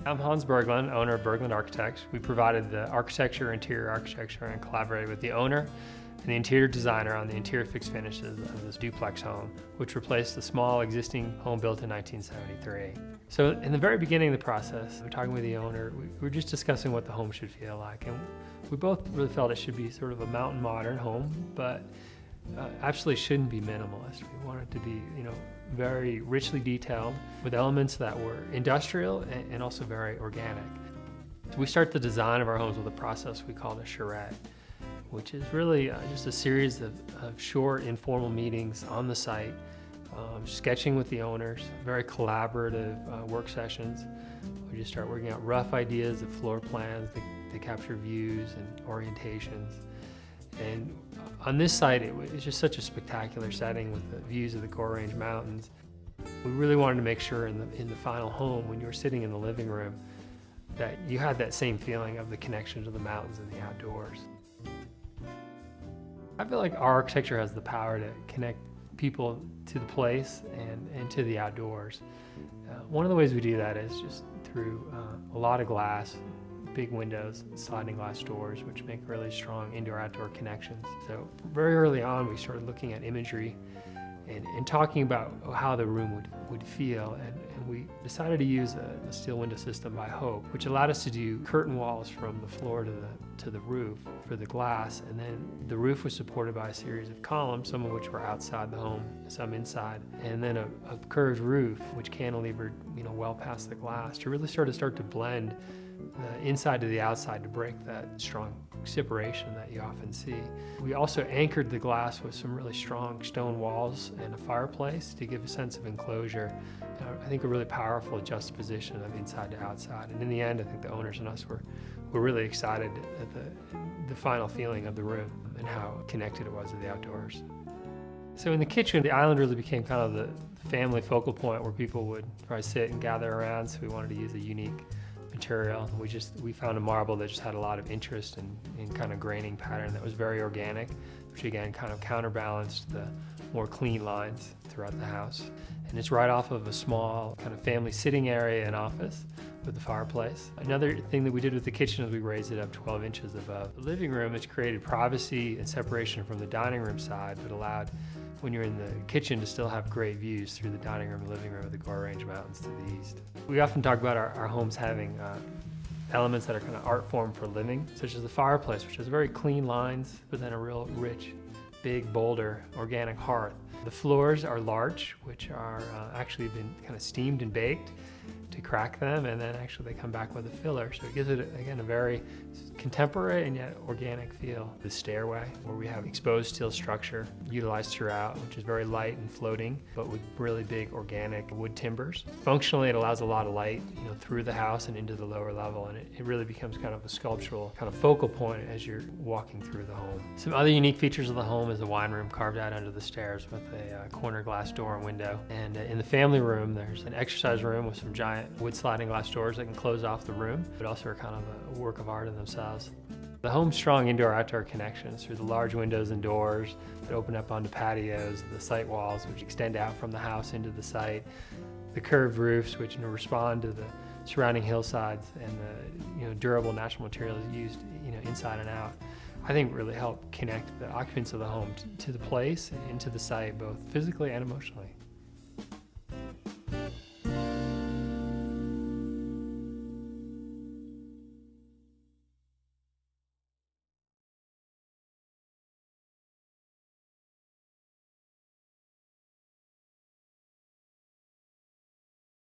I'm Hans Berglund, owner of Berglund Architects. We provided the architecture, interior architecture, and collaborated with the owner and the interior designer on the interior fixed finishes of this duplex home, which replaced the small existing home built in 1973. So in the very beginning of the process, we're talking with the owner, we were just discussing what the home should feel like. And we both really felt it should be sort of a mountain modern home, but absolutely shouldn't be minimalist. We want it to be, very richly detailed with elements that were industrial and also very organic. So we start the design of our homes with a process we call a charrette, which is really just a series of short informal meetings on the site, sketching with the owners, very collaborative work sessions. We just start working out rough ideas of floor plans that capture views and orientations. And on this site, it's just such a spectacular setting with the views of the Gore Range Mountains. We really wanted to make sure in the final home, when you were sitting in the living room, that you had that same feeling of the connection to the mountains and the outdoors. I feel like our architecture has the power to connect people to the place and to the outdoors. One of the ways we do that is just through a lot of glass, big windows, sliding glass doors, which make really strong indoor-outdoor connections. So very early on, we started looking at imagery and talking about how the room would feel, and we decided to use a steel window system by Hope, which allowed us to do curtain walls from the floor to the roof for the glass, and then the roof was supported by a series of columns, some of which were outside the home, some inside, and then a curved roof which cantilevered well past the glass to really start to blend the inside to the outside to break that strong separation that you often see. We also anchored the glass with some really strong stone walls and a fireplace to give a sense of enclosure. I think a really powerful juxtaposition of inside to outside. And in the end, I think the owners and us were really excited at the final feeling of the room and how connected it was to the outdoors. So in the kitchen, the island really became kind of the family focal point where people would probably sit and gather around, so we wanted to use a unique material. We found a marble that just had a lot of interest in kind of graining pattern that was very organic, which again kind of counterbalanced the more clean lines throughout the house. And it's right off of a small kind of family sitting area and office with the fireplace. Another thing that we did with the kitchen is we raised it up 12 inches above the living room. It's created privacy and separation from the dining room side, but allowed when you're in the kitchen to still have great views through the dining room and living room of the Gore Range Mountains to the east. We often talk about our homes having elements that are kind of art form for living, such as the fireplace, which has very clean lines, but then a real rich, big, bolder, organic hearth. The floors are larch, which are actually been kind of steamed and baked to crack them, and then actually they come back with a filler. So it gives it, again, a very contemporary and yet organic feel. The stairway, where we have exposed steel structure utilized throughout, which is very light and floating, but with really big organic wood timbers. Functionally, it allows a lot of light, through the house and into the lower level, and it really becomes kind of a sculptural kind of focal point as you're walking through the home. Some other unique features of the home is the wine room carved out under the stairs with a corner glass door and window. And in the family room, there's an exercise room with some giant wood sliding glass doors that can close off the room, but also are kind of a work of art in themselves. The home's strong indoor-outdoor connections through the large windows and doors that open up onto patios, the site walls which extend out from the house into the site, the curved roofs which respond to the surrounding hillsides, and the durable natural materials used inside and out, I think really help connect the occupants of the home to the place and to the site, both physically and emotionally.